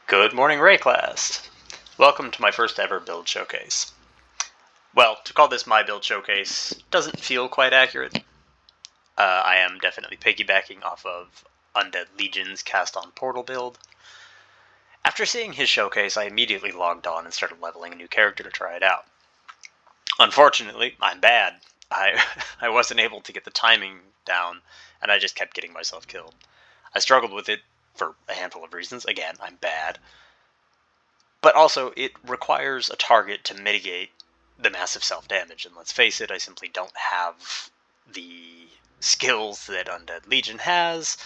Good morning, Rayclast! Welcome to my first ever build showcase. Well, to call this my build showcase doesn't feel quite accurate. I am definitely piggybacking off of Undead Legion's cast on portal build. After seeing his showcase, I immediately logged on and started leveling a new character to try it out. Unfortunately, I'm bad. I wasn't able to get the timing down, and I just kept getting myself killed. I struggled with it for a handful of reasons. Again, I'm bad. But also, it requires a target to mitigate the massive self-damage, and let's face it, I simply don't have the skills that Undead Legion has,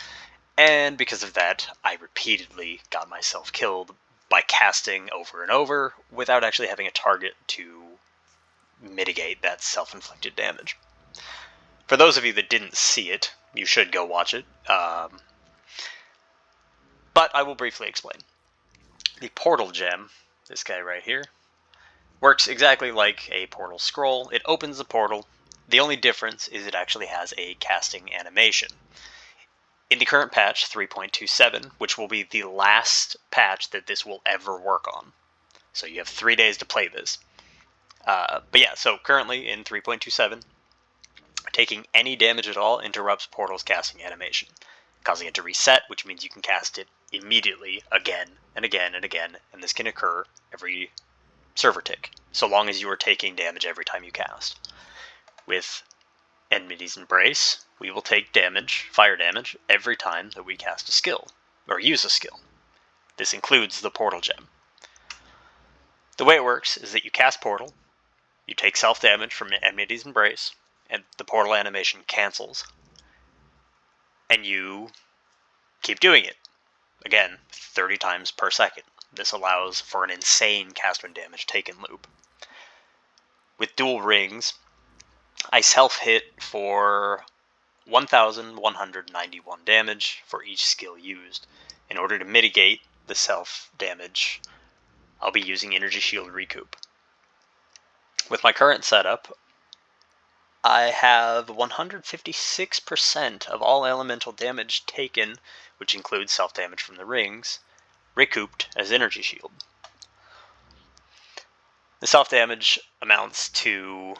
and because of that, I repeatedly got myself killed by casting over and over without actually having a target to mitigate that self-inflicted damage. For those of you that didn't see it, you should go watch it, but I will briefly explain. The portal gem, this guy right here, works exactly like a portal scroll. It opens the portal. The only difference is it actually has a casting animation. In the current patch, 3.27, which will be the last patch that this will ever work on. So you have 3 days to play this. But yeah, so currently in 3.27, taking any damage at all interrupts Portal's casting animation, causing it to reset, which means you can cast it immediately again and again and again, and this can occur every server tick, so long as you are taking damage every time you cast. With Enmity's Embrace, we will take damage, fire damage, every time that we cast a skill, or use a skill. This includes the Portal Gem. The way it works is that you cast Portal, you take self-damage from Enmity's Embrace, and the Portal animation cancels, and you keep doing it. Again, 30 times per second. This allows for an insane cast when damage taken loop. With dual rings, I self-hit for 1,191 damage for each skill used. In order to mitigate the self-damage, I'll be using Energy Shield Recoup. With my current setup, I have 156% of all elemental damage taken, which includes self-damage from the rings, recouped as energy shield. The self-damage amounts to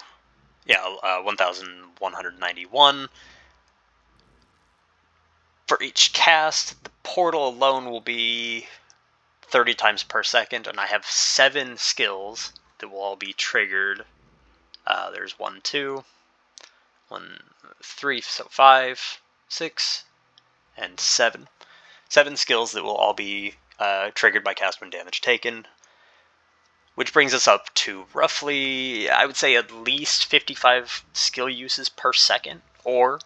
1,191. For each cast, the portal alone will be 30 times per second, and I have 7 skills that will all be triggered. There's 1, 2, 1, 3, so 5, 6, and 7. 7 skills that will all be triggered by cast when damage taken, which brings us up to roughly, I would say, at least 55 skill uses per second, or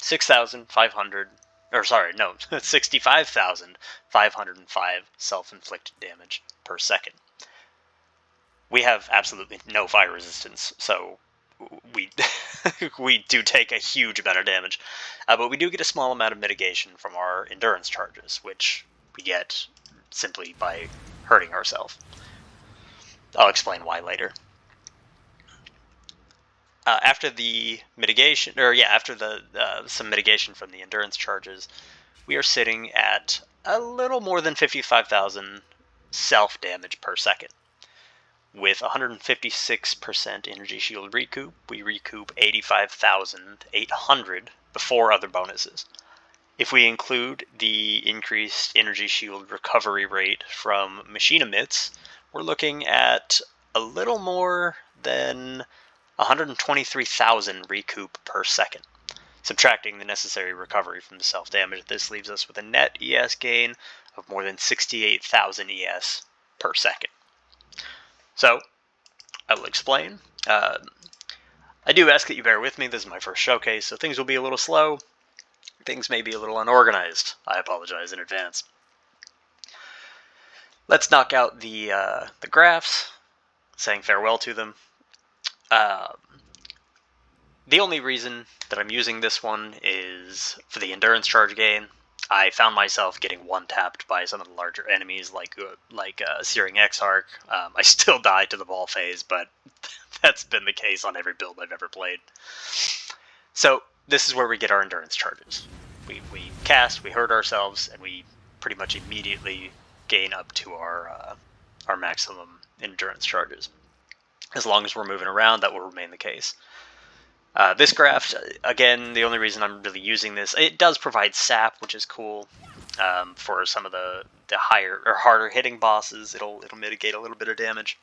65,505 self-inflicted damage per second. We have absolutely no fire resistance, so we do take a huge amount of damage, but we do get a small amount of mitigation from our endurance charges, which we get simply by hurting ourselves. I'll explain why later. After the mitigation, some mitigation from the endurance charges, we are sitting at a little more than 55,000 self-damage per second. With 156% energy shield recoup, we recoup 85,800 before other bonuses. If we include the increased energy shield recovery rate from machine emits, we're looking at a little more than 123,000 recoup per second. Subtracting the necessary recovery from the self-damage, this leaves us with a net ES gain of more than 68,000 ES per second. So, I will explain. I do ask that you bear with me. This is my first showcase, so things will be a little slow. Things may be a little unorganized. I apologize in advance. Let's knock out the Grafts, saying farewell to them. The only reason that I'm using this one is for the endurance charge gain. I found myself getting one-tapped by some of the larger enemies, like Searing Exarch. I still die to the ball phase, but that's been the case on every build I've ever played. So this is where we get our endurance charges. We cast, we hurt ourselves, and we pretty much immediately gain up to our maximum endurance charges. As long as we're moving around, that will remain the case. This Graft, again, the only reason I'm really using this, it does provide sap, which is cool. For some of the higher or harder hitting bosses, it'll mitigate a little bit of damage.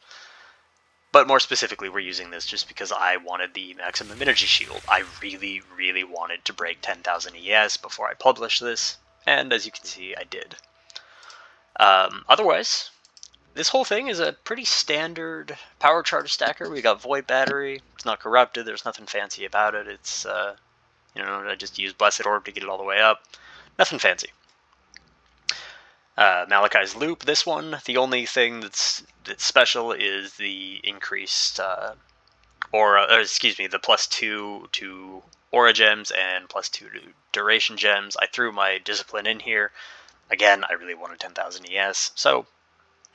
But more specifically, we're using this just because I wanted the maximum energy shield. I really, really wanted to break 10,000 ES before I published this, and as you can see, I did. Otherwise, this whole thing is a pretty standard power charge stacker. We got Void Battery. It's not corrupted. There's nothing fancy about it. It's, I just use Blessed Orb to get it all the way up. Nothing fancy. Malachi's Loop, this one, the only thing that's special is the increased the +2 to Aura Gems and +2 to Duration Gems. I threw my Discipline in here. Again, I really wanted 10,000 ES, so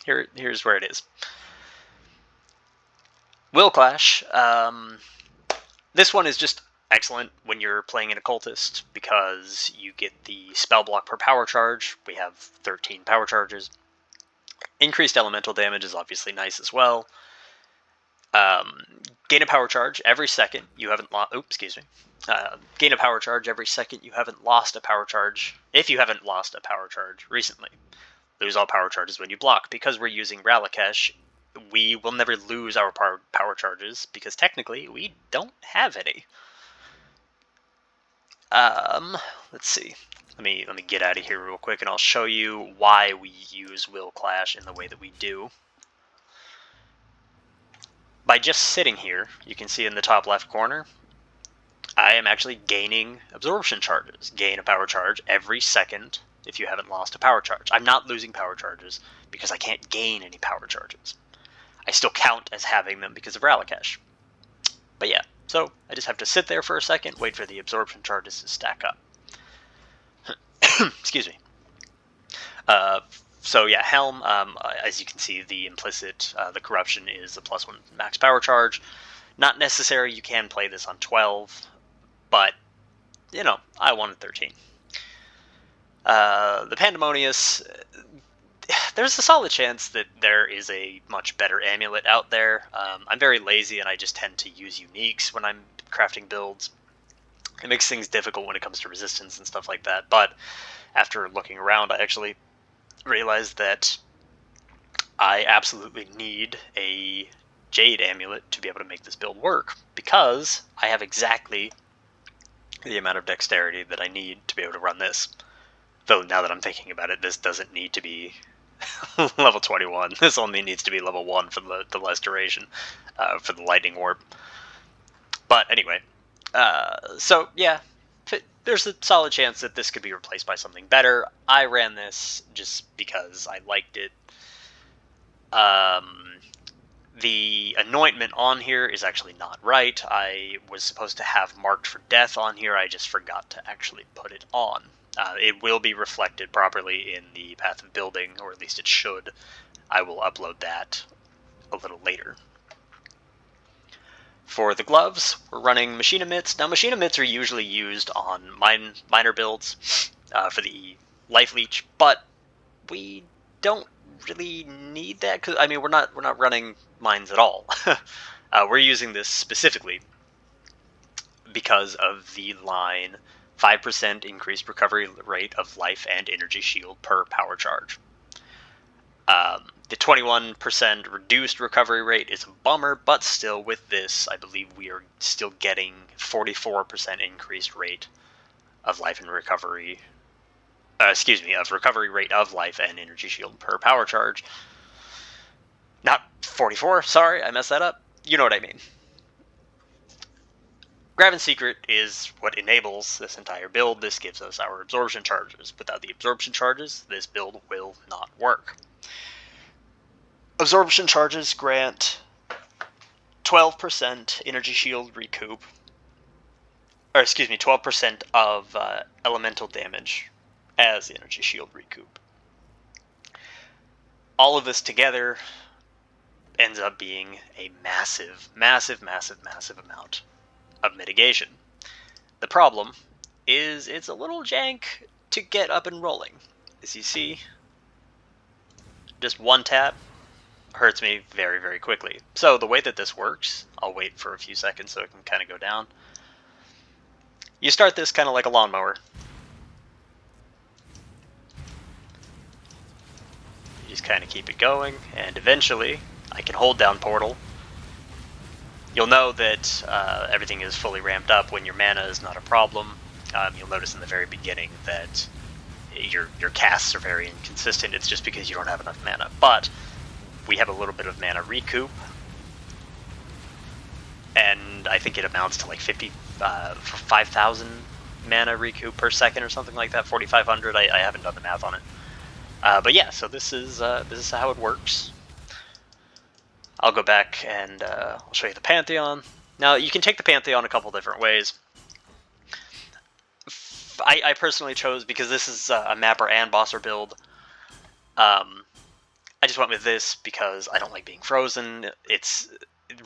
here's where it is. Will Clash. This one is just excellent when you're playing an Occultist because you get the spell block per power charge. We have 13 power charges. Increased elemental damage is obviously nice as well. Gain a power charge every second you haven't lost. Gain a power charge every second you haven't lost a power charge. If you haven't lost a power charge recently, lose all power charges when you block. Because we're using Ralakesh, we will never lose our power charges because technically we don't have any. Let's see. Let me get out of here real quick, and I'll show you why we use Will Clash in the way that we do. By just sitting here, you can see in the top left corner, I am actually gaining absorption charges. Gain a power charge every second if you haven't lost a power charge. I'm not losing power charges because I can't gain any power charges. I still count as having them because of Ralakesh. But yeah. So I just have to sit there for a second, wait for the absorption charges to stack up. Excuse me. So yeah, Helm, as you can see, the implicit, the corruption is a +1 max power charge. Not necessary, you can play this on 12, but, I wanted 13. The Pandemonious, there's a solid chance that there is a much better amulet out there. I'm very lazy and I just tend to use uniques when I'm crafting builds. It makes things difficult when it comes to resistance and stuff like that, but after looking around, I actually realized that I absolutely need a Jade amulet to be able to make this build work, because I have exactly the amount of dexterity that I need to be able to run this. Though now that I'm thinking about it, this doesn't need to be level 21. This only needs to be level 1 for the less duration, for the lightning warp. But anyway, so yeah, there's a solid chance that this could be replaced by something better. I ran this just because I liked it. The anointment on here is actually not right. I was supposed to have marked for death on here. I just forgot to actually put it on. It will be reflected properly in the path of building, or at least it should. I will upload that a little later. For the gloves, we're running machine emits. Now, machine emits are usually used on minor builds for the life leech, but we don't really need that, because we're not running mines at all. We're using this specifically because of the line 5% increased recovery rate of life and energy shield per power charge. The 21% reduced recovery rate is a bummer, but still with this, I believe we are still getting 44% increased rate of life and recovery. Of recovery rate of life and energy shield per power charge. Not 44, sorry, I messed that up. You know what I mean. Graven's Secret is what enables this entire build. This gives us our absorption charges. Without the absorption charges, this build will not work. Absorption charges grant 12% energy shield recoup. 12% of elemental damage as energy shield recoup. All of this together ends up being a massive amount of mitigation. The problem is it's a little jank to get up and rolling. As you see, just one tap hurts me very, very quickly. So the way that this works, I'll wait for a few seconds so it can kind of go down. You start this kind of like a lawnmower. You just kind of keep it going, and eventually I can hold down Portal. You'll know that everything is fully ramped up when your mana is not a problem. You'll notice in the very beginning that your casts are very inconsistent. It's just because you don't have enough mana. But we have a little bit of mana recoup, and I think it amounts to like 5,000 mana recoup per second or something like that. 4,500. I haven't done the math on it. But yeah, so this is how it works. I'll go back and I'll show you the Pantheon. Now, you can take the Pantheon a couple different ways. I personally chose, because this is a mapper and bosser build, I just went with this because I don't like being frozen. It's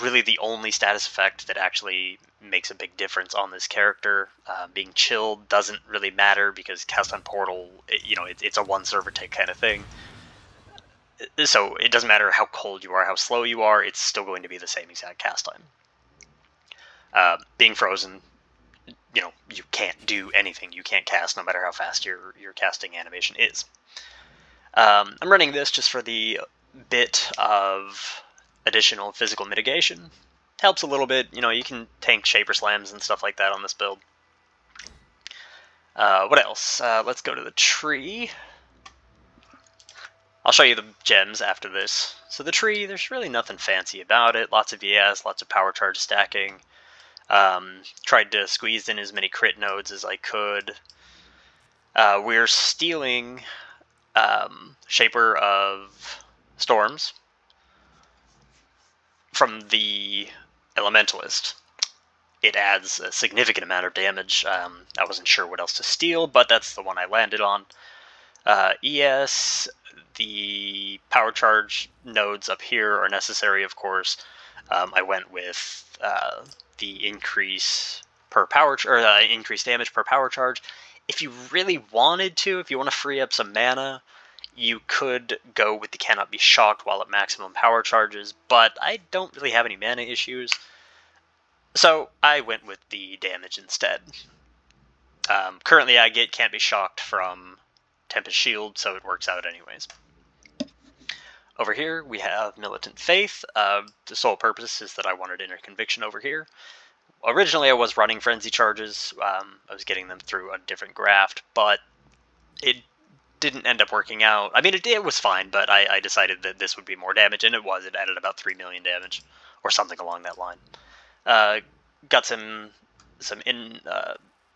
really the only status effect that actually makes a big difference on this character. Being chilled doesn't really matter because cast on Portal, it's a one server tick kind of thing. So it doesn't matter how cold you are, how slow you are, it's still going to be the same exact cast time. Being frozen, you can't do anything. You can't cast no matter how fast your casting animation is. I'm running this just for the bit of additional physical mitigation. Helps a little bit. You can tank Shaper Slams and stuff like that on this build. What else? Let's go to the tree. I'll show you the gems after this. So the tree, there's really nothing fancy about it. Lots of ES, lots of power charge stacking. Tried to squeeze in as many crit nodes as I could. We're stealing Shaper of Storms from the Elementalist. It adds a significant amount of damage. I wasn't sure what else to steal, but that's the one I landed on. ES, the power charge nodes up here are necessary, of course. I went with the increase per power increased damage per power charge. If you really wanted to, if you want to free up some mana, you could go with the cannot be shocked while at maximum power charges, but I don't really have any mana issues, so I went with the damage instead. Currently I get can't be shocked from Tempest Shield, so it works out anyways. Over here we have Militant Faith. The sole purpose is that I wanted Inner Conviction over here. Originally I was running Frenzy Charges. I was getting them through a different Graft, but it didn't end up working out. I mean, it was fine, but I decided that this would be more damage, and it was. It added about 3 million damage, or something along that line. Got some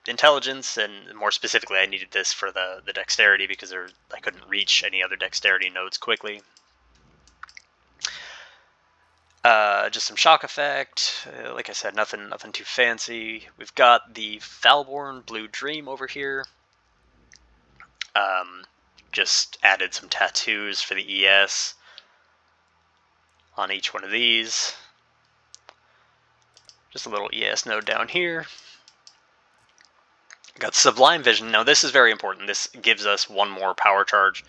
intelligence, and more specifically I needed this for the dexterity, because I couldn't reach any other dexterity nodes quickly. Just some shock effect. Like I said, nothing too fancy. We've got the Falborn Blue Dream over here. Just added some tattoos for the ES on each one of these. Just a little ES node down here. Got Sublime Vision. Now this is very important. This gives us one more power charge,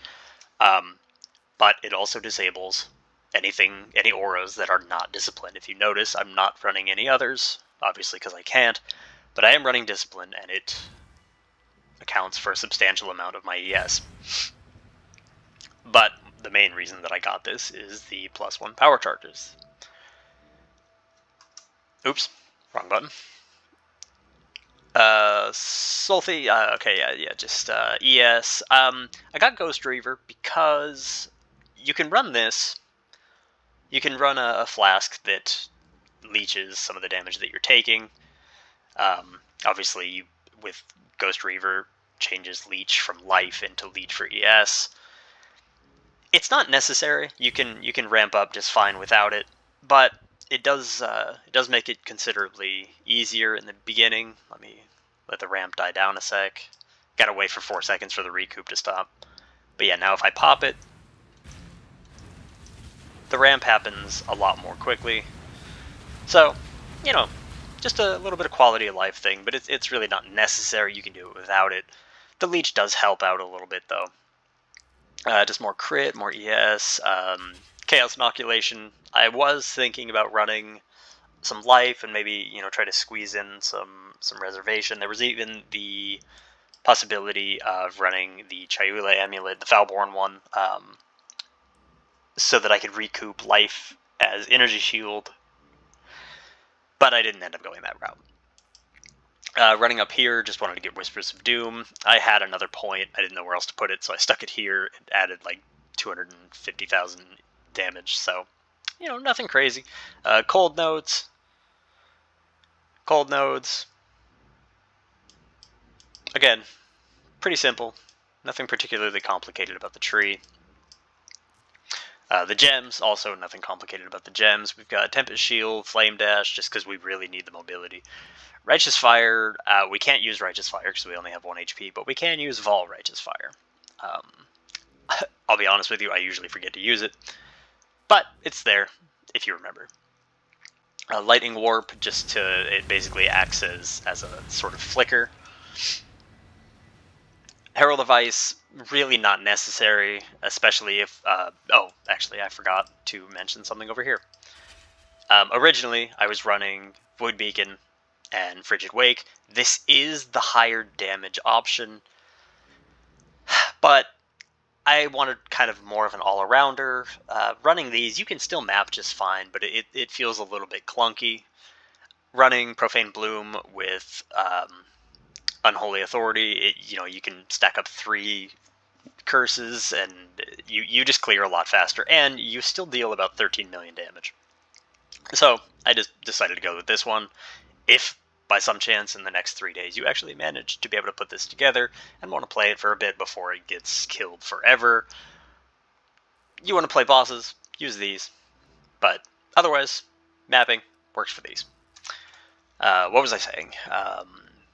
but it also disables any auras that are not Discipline. If you notice, I'm not running any others, obviously because I can't, but I am running Discipline, and it accounts for a substantial amount of my ES. But the main reason that I got this is the +1 power charges. Oops, wrong button. Sulfy, okay, yeah, just ES. I got Ghost Reaver because you can run this. You can run a flask that leeches some of the damage that you're taking. Obviously, with Ghost Reaver, changes leech from life into leech for ES. It's not necessary. You can ramp up just fine without it, but it does make it considerably easier in the beginning. Let me let the ramp die down a sec. Gotta wait for 4 seconds for the recoup to stop. But yeah, now if I pop it, the ramp happens a lot more quickly. So, just a little bit of quality of life thing, but it's really not necessary. You can do it without it. The leech does help out a little bit, though. Just more crit, more ES, Chaos Inoculation. I was thinking about running some life and maybe, you know, try to squeeze in some reservation. There was even the possibility of running the Chayula Amulet, the Foulborn one, so that I could recoup life as energy shield, but I didn't end up going that route. Running up here, just wanted to get Whispers of Doom. I had another point, I didn't know where else to put it, so I stuck it here. It added like 250,000 damage, so, you know, nothing crazy. Cold nodes. Again, pretty simple. Nothing particularly complicated about the tree. The gems, also nothing complicated about the gems. We've got Tempest Shield, Flame Dash, just because we really need the mobility. Righteous Fire, we can't use Righteous Fire because we only have 1 HP, but we can use Vol Righteous Fire. I'll be honest with you, I usually forget to use it, but it's there, if you remember. Lightning Warp, it basically acts as a sort of flicker. Herald of Ice, really not necessary, especially if... oh, actually, I forgot to mention something over here. Originally, I was running Void Beacon and Frigid Wake. This is the higher damage option, but I wanted kind of more of an all-arounder. Running these, you can still map just fine, but it feels a little bit clunky. Running Profane Bloom with Unholy Authority, you can stack up 3 curses, and you just clear a lot faster, and you still deal about 13 million damage. So I just decided to go with this one. If by some chance in the next 3 days you actually manage to be able to put this together and want to play it for a bit before it gets killed forever, you want to play bosses, use these. But otherwise, mapping works for these. What was I saying?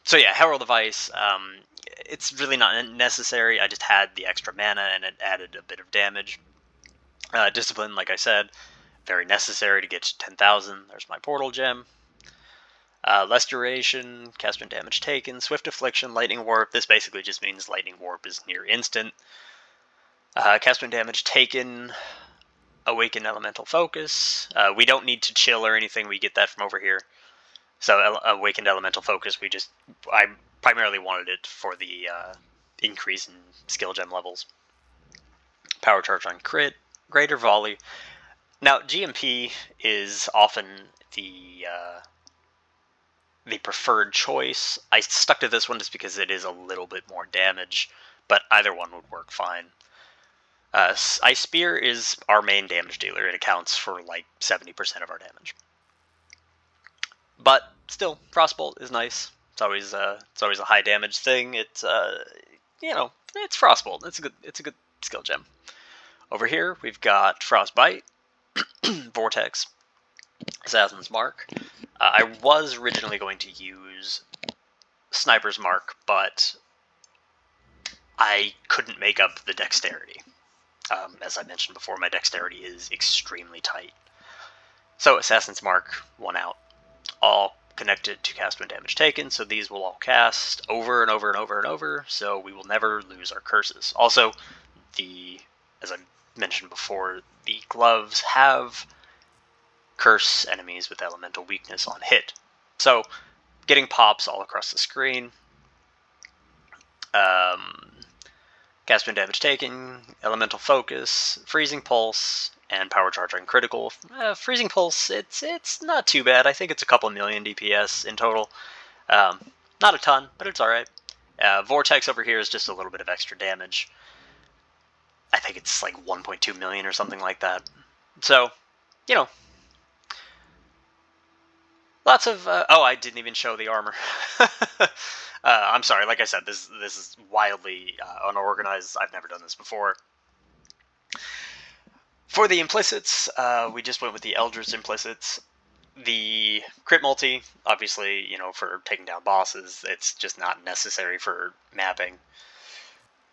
So yeah, Herald of Ice, it's really not necessary. I just had the extra mana and it added a bit of damage. Discipline, like I said, very necessary to get to 10,000. There's my portal gem. Less duration, cast when damage taken, Swift Affliction, Lightning Warp. This basically just means Lightning Warp is near instant. Cast when damage taken, Awaken Elemental Focus. We don't need to chill or anything, we get that from over here. So Awakened Elemental Focus, I primarily wanted it for the increase in skill gem levels. Power Charge on crit, Greater Volley. Now, GMP is often the preferred choice. I stuck to this one just because it is a little bit more damage, but either one would work fine. Ice Spear is our main damage dealer. It accounts for like 70% of our damage. But still, Frostbolt is nice. It's always a high damage thing. It's it's Frostbolt. It's a good skill gem. Over here we've got Frostbite, Vortex, Assassin's Mark. I was originally going to use Sniper's Mark, but I couldn't make up the dexterity. As I mentioned before, my dexterity is extremely tight. So Assassin's Mark won out. All connected to cast when damage taken, so these will all cast over and over and over and over, so we will never lose our curses. Also, as I mentioned before, the gloves have curse enemies with elemental weakness on hit. So, getting pops all across the screen. Cast when damage taken, elemental focus, freezing pulse, and power charge on critical. Freezing pulse, it's not too bad. I think it's a couple million DPS in total. Not a ton, but it's alright. Vortex over here is just a little bit of extra damage. I think it's like 1.2 million or something like that. So, lots of... oh, I didn't even show the armor. I'm sorry, like I said, this is wildly unorganized. I've never done this before. For the implicits, we just went with the Eldritch implicits. The crit multi, obviously, for taking down bosses, it's just not necessary for mapping.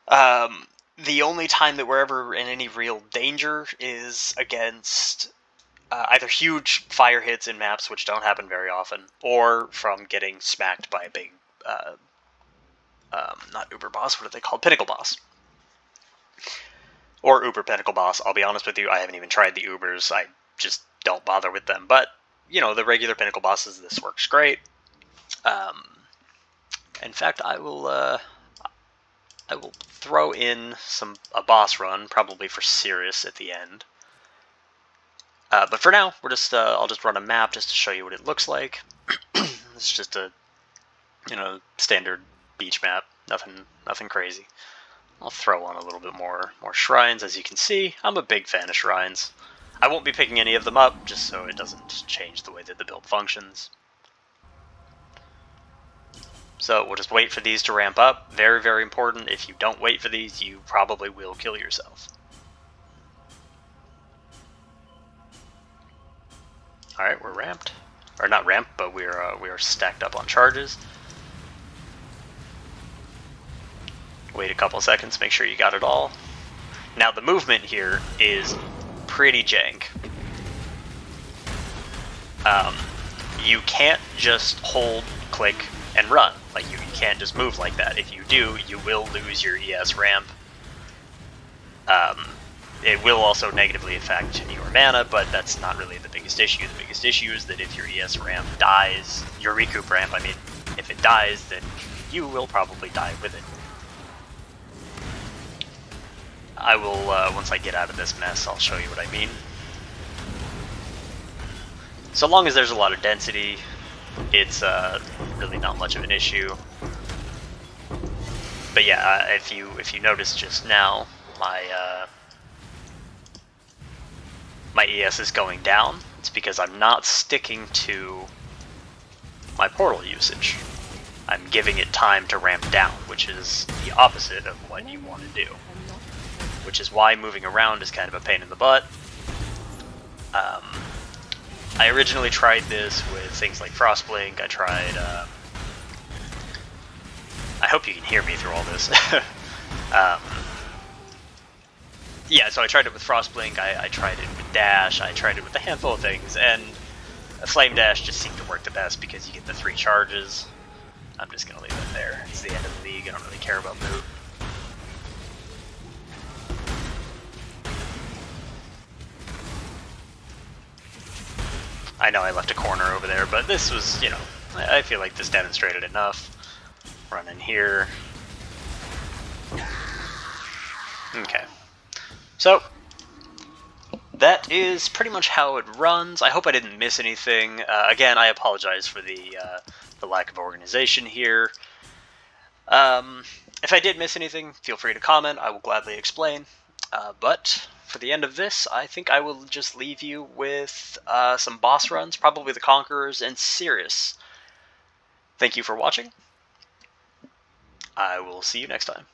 The only time that we're ever in any real danger is against either huge fire hits in maps, which don't happen very often, or from getting smacked by a big, not Uber boss, what are they called? Pinnacle boss. or Uber Pinnacle Boss. I'll be honest with you, I haven't even tried the Ubers. I just don't bother with them. But, you know, the regular Pinnacle Bosses, this works great. In fact, I will throw in a boss run, probably for Sirius at the end. But for now, I'll just run a map just to show you what it looks like. It's just a, you know, standard beach map, nothing crazy. I'll throw on a little bit more shrines. As you can see, I'm a big fan of shrines. I won't be picking any of them up, just so it doesn't change the way that the build functions. So we'll just wait for these to ramp up. Very, very important. If you don't wait for these, you probably will kill yourself. Alright, we're ramped. Or not ramped, but we are stacked up on charges. Wait a couple seconds, make sure you got it all. Now the movement here is pretty jank. You can't just hold, click, and run. Like, you can't just move like that. If you do, you will lose your ES ramp. It will also negatively affect your mana, but that's not really the biggest issue. The biggest issue is that if your ES ramp dies, your Recoup ramp, I mean, if it dies, then you will probably die with it. I will, once I get out of this mess, I'll show you what I mean. So long as there's a lot of density, it's really not much of an issue. But yeah, if you notice just now, my ES is going down. It's because I'm not sticking to my portal usage. I'm giving it time to ramp down, which is the opposite of what you want to do. Which is why moving around is kind of a pain in the butt. I originally tried this with things like Frostblink. I tried... I hope you can hear me through all this. Yeah, so I tried it with Frostblink, I tried it with Dash, I tried it with a handful of things, and a Flame Dash just seemed to work the best because you get the 3 charges. I'm just going to leave it there. It's the end of the league, I don't really care about Moot. I know I left a corner over there, but this was, you know, I feel like this demonstrated enough. Run in here. Okay. So, that is pretty much how it runs. I hope I didn't miss anything. Again, I apologize for the lack of organization here. If I did miss anything, feel free to comment. I will gladly explain. But for the end of this, I think I will just leave you with some boss runs, probably the Conquerors and Sirius. Thank you for watching. I will see you next time.